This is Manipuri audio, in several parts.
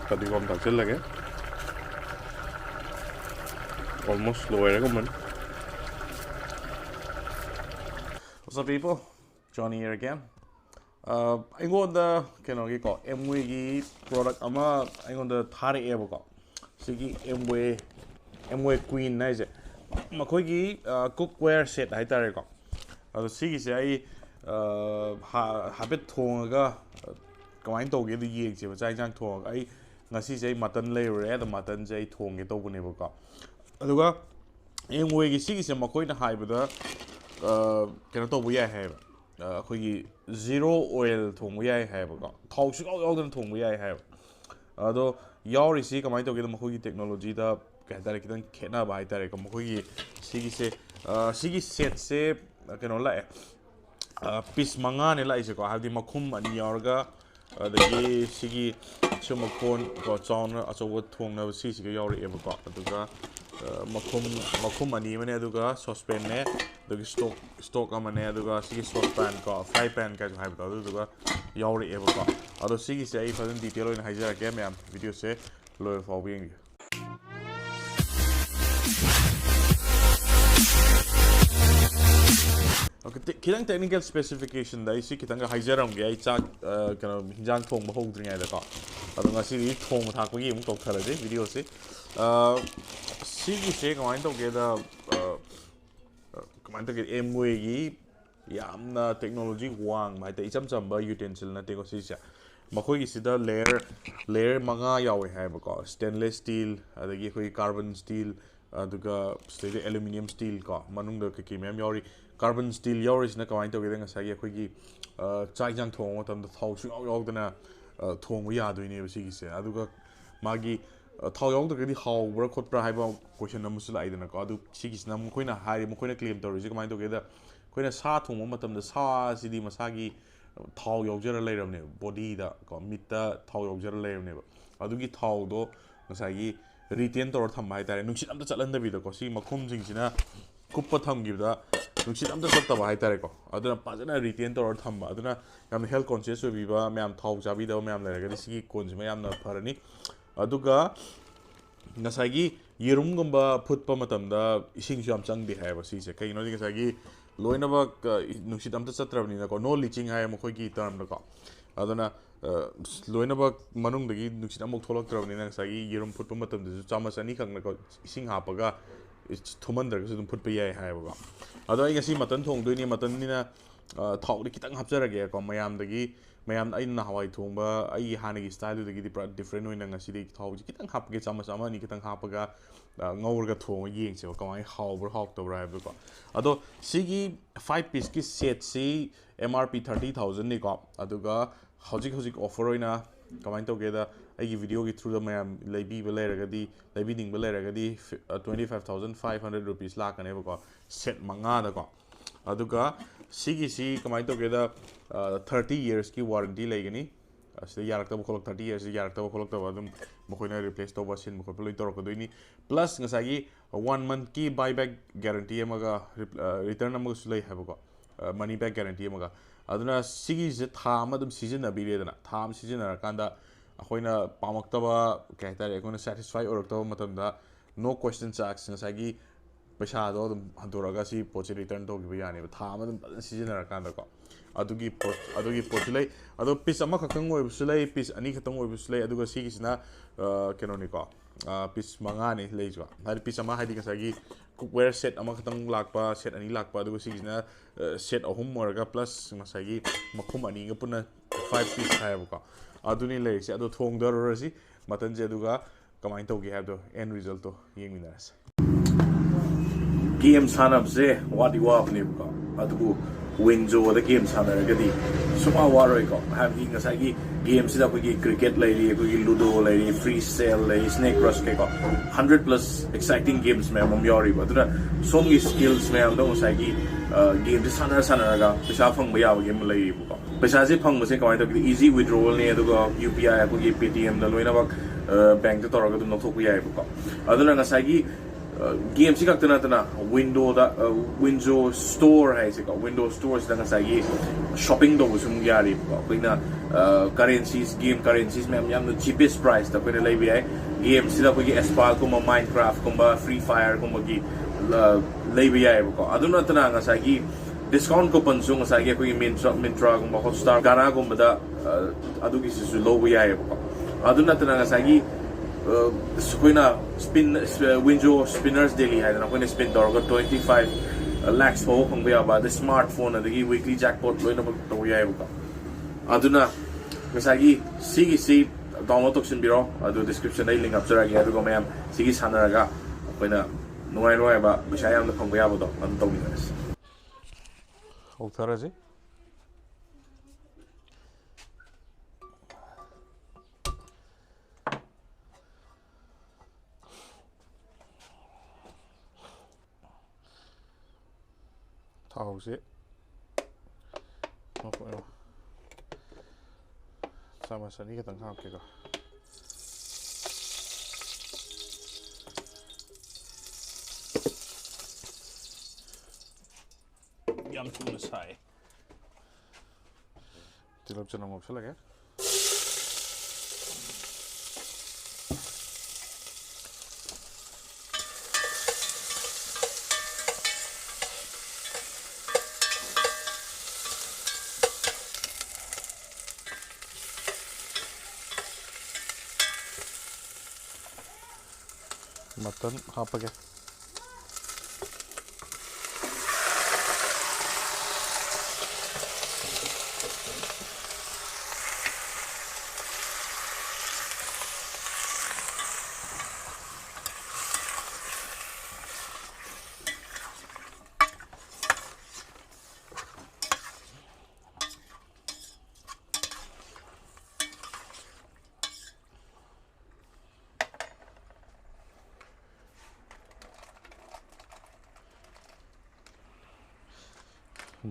Fadikom thakchil lage. Almost lower man. What's up, people? Johnny here again. I got the Amway product. I got the Thari Evoco. Sigi Amway Queen. Nice. Makogi cookware set. I tell you. Sigi say habit tonga. Kawain to get the years. But I can't talk. I ngasi say mutton layer. The mutton say tonga to Bunevoca. Aduga Amway Sigi say Makoi high with the cannot we have. Zero oil thong we have got. Tau should all the thong we have. Although your receipt, I might get the Mahogi technology, the Catarican Kena by Tarek Mahogi, Sigi say, Sigi said, say, canola, Piss Mangan, Eliza, have the Macum and Yorga, the Sigi Chumacon got on as a word thong never sees Yori ever got. Macum and even Eduga, suspend the stock amane aduga sigi stock pan ka fry pan ka hai bata aduga yauri eba ka ado sigi sei fadan detail in haija ke ma'am video se lower for being okay kitang technical specification dai si kitang haija ram ge ai chak kana hinjang thong ba hog dringa da ka ado ngasi thong thak ba gi mu tok thara de video se sigi se kain to ge da Commander get Amway yamna technology wang my the chamba utensil na tego sisya makoi sida layer manga yawe hai ba stainless steel adagi khoi carbon steel aduga steel aluminum steel ka manung da ki mem yori carbon steel yori na kain to gedang sa gi khoi gi chai jang thong tam da thau su yaw dana thong ya doi ne si gi se aduga magi thau yong da how bra khot pra hai ba question na musul ai dana ka adu si gi na mo khoi na hai mo khoi na claim to ri ji kain to ge da khoi na sa thong mo matam da sa si di masagi thau yong jara lai ram ne body da ko mit da thau yong jara lai ram ne ba adu gi thau do masagi retain to tham hai tare nungsit am da chalan da bi da ko si makhum jing sina kuppa tham gi da nungsit am da sat ta ba hai tare ko aduna pajana retain to tham ba aduna yam health conscious bi ba myam thau jabi da myam lai ga si kon ji myam na pharani aduga nasagi yerum gumba phutpa matam da ising su am chang di hai ba si se kai no di nasagi loina ba nungsit am ta chatrabni na ko no leaching hai mo khoi gi term da ko aduna loina ba manung dagi nungsit amok tholak trabni na nasagi yerum phutpa matam da chamas ani khang na ko ising ha pa ga thuman da su phutpa yai hai ba ado ai ngasi mutton thong doi ni mutton ni na thau di kitang hapjarage ko mayam dagi mayam ai na hawai thongba ai hanagi style dagi di different oina ngasi di thau ji kitang hapge chamas ama ni kitang hapaga ngaurga thong yeng se ko ai hawbr hawk to ra ba ko ado sigi 5 piece ki set si MRP 30,000 ni ko aduga hojik offer oina comment to ge da ai video gi through the mayam leibi ba leragadi leibi ding ba leragadi 25,500 rupees la kane ba ko set manga da ko aduga sigi si comment to ge da 30 years ki warranty legani asde yarak ta bokholok 30 years yarak ta bokholok ta adum mokoina replace to basin mokol loi tor ko doini plus ngasagi 1 month ki buyback guarantee amaga return amaga sulai habo ko money back guarantee amaga aduna sigi je tham adum season na biredana tham season na kanda akoina pamakta kai tare akoina satisfy orakta matam da no questions asked ngasagi paisa do adum handoraga si poche return to gi yani tham adum season na kanda ko adugi pot lei ado piece ama khakang oi buslei piece ani khatang oi buslei aduga sigi sina kenoni ko piece manga ni lei jo hari piece ama hadi kasagi cookware set ama khatang lakpa set ani lakpa aduga sigi sina set ahum morga plus masagi makhum ani ga puna 5 piece hai ko aduni lei se ado thong dar rasi matan je aduga kamai to gi hado end result to yengminas game sanap je wadi wa apne ko adugu window the game sana gadi suma waroi ko have ngasagi games da ko cricket lai ko ludo lai free cell lai snake rush ke ko 100 plus exciting games me mom yori ba dura song skills me am do ngasagi game de sana ga pesa phang ba yaw game lai ko pesa je phang se ko easy withdrawal ne do UPI ko Paytm da loina ba bank to tor ga do nothok ya ko aduna ngasagi game si kakta na window store hai se ko window stores da ngasagi shopping do sum yari ko na currencies game currencies मैम याम cheapest price तक कोई ले भी है game सिदा कोई एस्पाल को Minecraft को Free Fire को की ले भी है वो अदुना तना ngasagi discount coupon sung ngasagi कोई Mintra को Hotstar Gara को बदा अदुगी सिसु लो भी है वो अदुना तना ngasagi कोई ना spin window spinners daily है ना कोई ने spin दौर को 25 lakhs हो हम भी आबाद smartphone अदुगी weekly jackpot लोई ना तो भी है वो aduna misagi si download option biro adu description ai link apsara gi adu ko mayam sigi sanaraga koina nuai ba bisaya am phangba yabo do an to binas othara ji thao ji sama sani ka tang hap ke ka yam tu na sai tilap chana ngop sala ke mutton hapage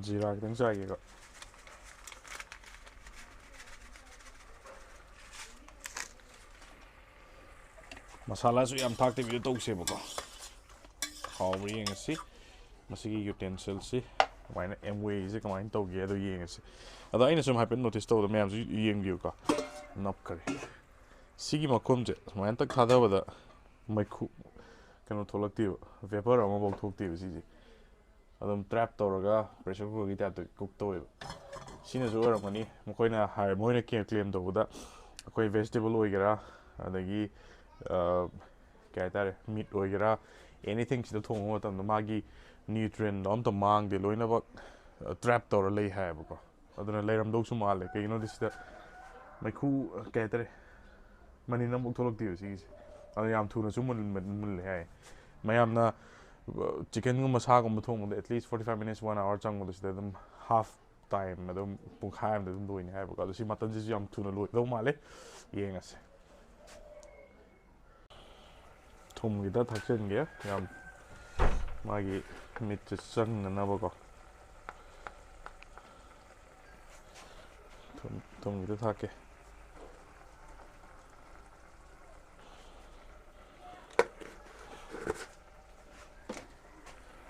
जीरा एकदम चाहिएगा मसाला सु याम थाकते वीडियो तो उसे बको हाउ येंग सी मसिगी यूटेंसिल सी वाइना Amway से कमाइन तो गे तो येंग सी अदा आइना सुम हाइपेन नोटिस तो द मैम सु येंग बिउ का नप करे सिगी मखोम जे माइन तक थादा बदा मैखु कनो थोलक्ति वेपर अमा बक थोकति बिसी अदम ट्रैप तौरगा प्रेशर कुकर की टाइप कुक तौब सिनसु ओरमनी मखोइना हाय मोइना के क्लेम तौबदा अखोई वेजिटेबल ओइगेरा अदगी क्या तारे मीट ओइगेरा एनीथिंग सिदा थोंगो मतम मागी न्यूट्रिएंट अम तो मांग दे लोइना बक ट्रैप तौर लई है बको अदना लेरम दोसु माले कइनो दिसदा मैखु क्या तारे मनी नम थोलक दियो सिस अद याम थुना सु मुल है मयामना chicken को मसा को मथों at least 45 minutes 1 hour चंग तो सिदा दम half time दम पुखाय दम दोइन है बका दसी मटन जिस याम थुना लो दो माले येंगसे थुम गिदा थक्सन गे याम मागी मिट चंग न बको थुम गिदा थाके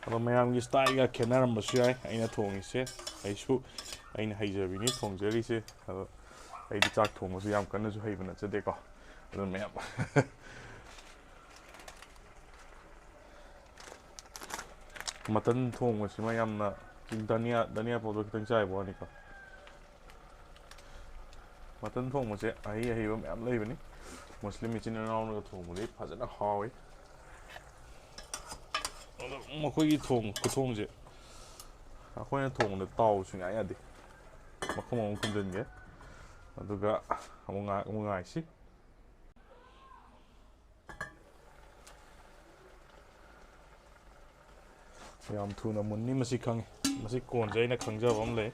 अब मैम स्टाइल का खेनरमबसु याय अइना थोंगिसे अइसु अइना हैजबिनी थोंजरिसे अइदि चाक थोंबसु याम कन्नसु हैबना चदेको अदु मैम मटन थोंबसिमा यामना धनिया पाउडर खितंग चाइबोनिको मटन थोंबसे अहिबा मैम लैबनी मुस्लिम इचिन नाउनगा थोंबदि फजना हावे मखोई थोंग खुथोंजे अखोइना थोंगदा ताव सुंगा यादे मखोम अमु खुंजनगे अदुगा अमु गाइसी याम थुना मुन्नी मसी खंगे मसी कोनजे अइना खंगजब अम ले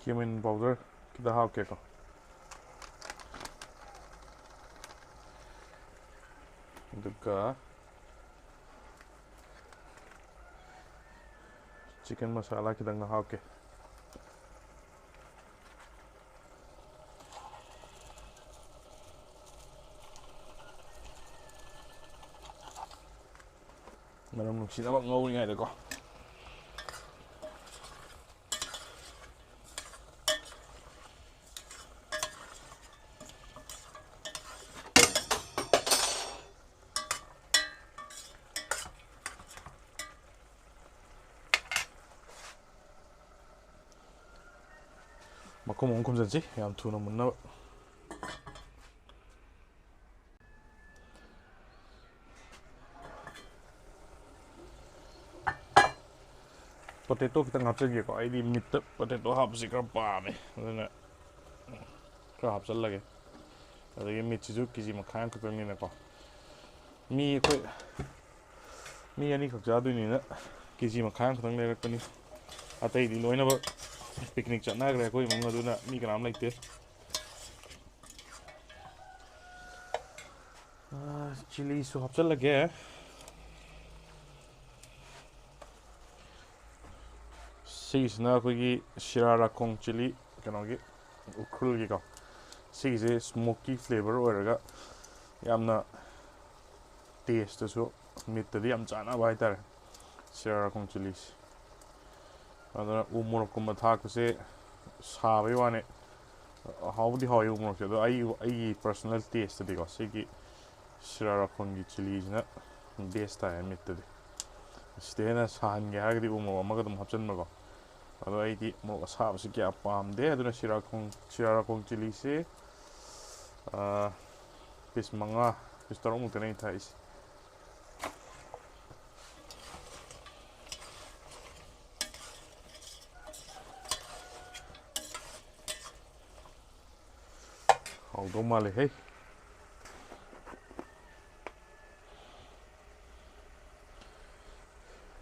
cumin powder kita hapke ko duga chicken masala khitang na hake maram nuksina bak ngau ngai da ko makom ongkom jansi yam thuna munna potato kita ngapchage ko ai di meat potato hapsi kar paame aduna kar hapsal lage adagi meat chu kiji makhang ko ni na ko mi ko mi ani khak ja du ni na kiji makhang khang le rakani atai di loina ba picnic chana gre ko imang aduna mi kanam laite chili so hapsal lage 시기스나 거기 시라라콩 칠리 그노기 우클기가 시기제 스모키 플레이버 오르가 얌나 테스트도 미트디 얌 짜나 바이터 시라라콩 칠리스 아나 우모로콤 타크세 사베 와네 하우디 하이 우모로케도 아이 퍼스널 테스트디가 시기 시라라콩기 칠리즈나 베스타야 미트디 시대나 사한게 하기디 우모 엄마가 좀 합전 먹어 Ado ai di mo asab si kya pam de aduna sirakong chili se pis manga pis tarong mo tenay thais hau do male hey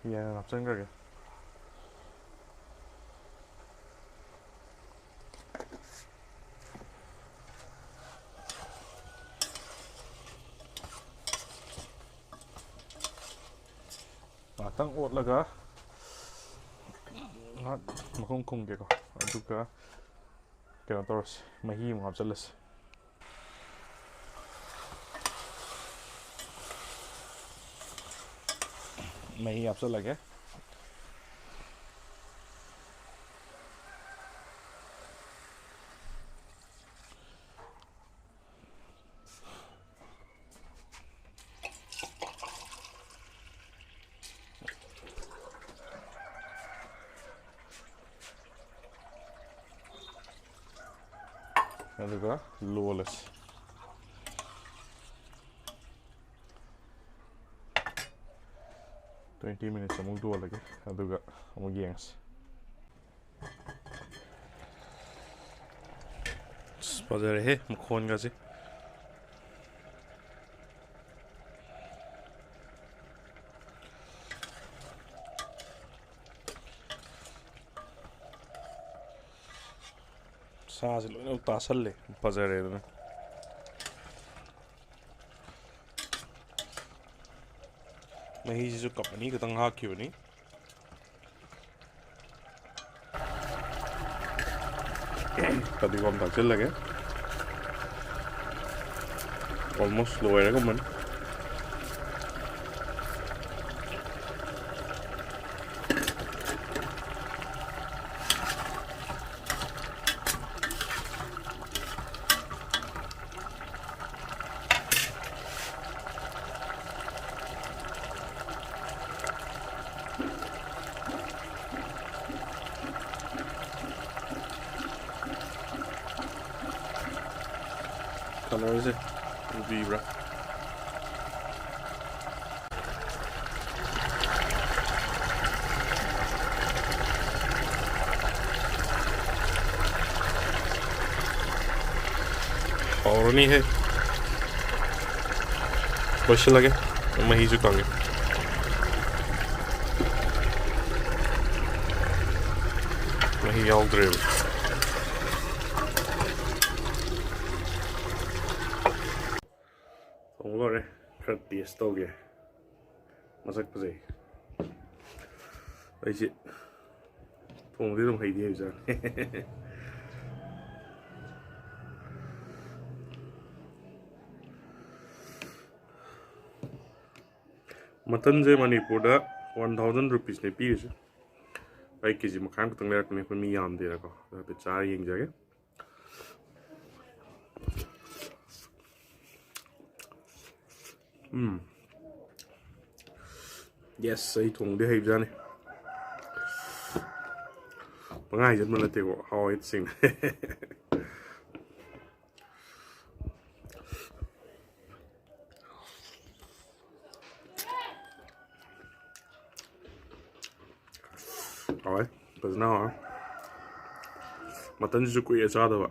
ya napsan ka tang ot laga ngat makong kong ge ko aduga kaya toros mahi mo hapsalas mahi hapsal lage aduga lawless minutes among do lagi aduga among yengs bazar he mkhon gazi सास लोने उतासल ले पजर है ना नहीं जो कंपनी का तंग हाकी बनी कभी कम तक चल लगे ऑलमोस्ट लो है कमन color is it? Vibra. और नहीं है बस लगे मैं ही चुकांगे मैं ही out drive 오늘에 크래피스 떡에 마삭 보세요. 이제 통들이 좀 해야 되잖아. Muttonse Manipurda 1000 rupees ne piece. 5 kg makan ko tang lerak ne ko mi yam de ko. Pe cha yeng jage. Yes, sai thong de heb jane. Pangai jan man te ko how it sing. Alright, but now mutton ju ko ye cha da ba.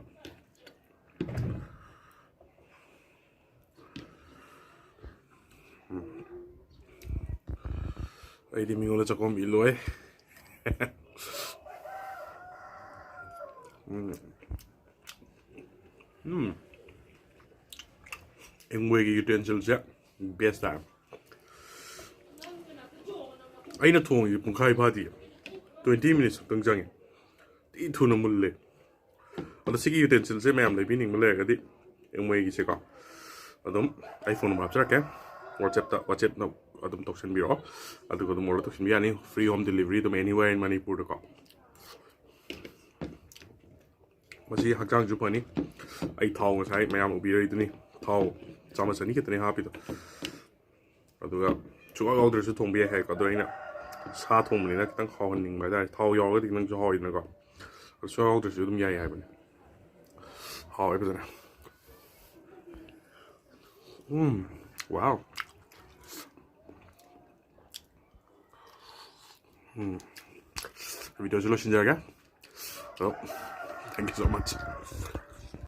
Ai di mingola cha kom iloi. Amway utensils ya best time. Aina thong yi pungkhai phadi 20 minutes tang jangi ti thuna mulle ada sigi utensils se mayam le bining male ga di Amway gi se ka adum iPhone ma chara ke WhatsApp no adum tokshin biro adu ko mo tokshin yani free home delivery dum anywhere in Manipur ka masi hakjang ju pani ai thau ngai mayam ubi ri duni thau chama sani kitne ha pi do aduga chuga gauder su thong bi he ka do ina 사 통문이나 그냥 허언닝 말다 더 여가 되는 저 허 있는 거 수학도 좀 야야 해보네 허 해보잖아 와우 비디오 줄로 신자게 thank you so much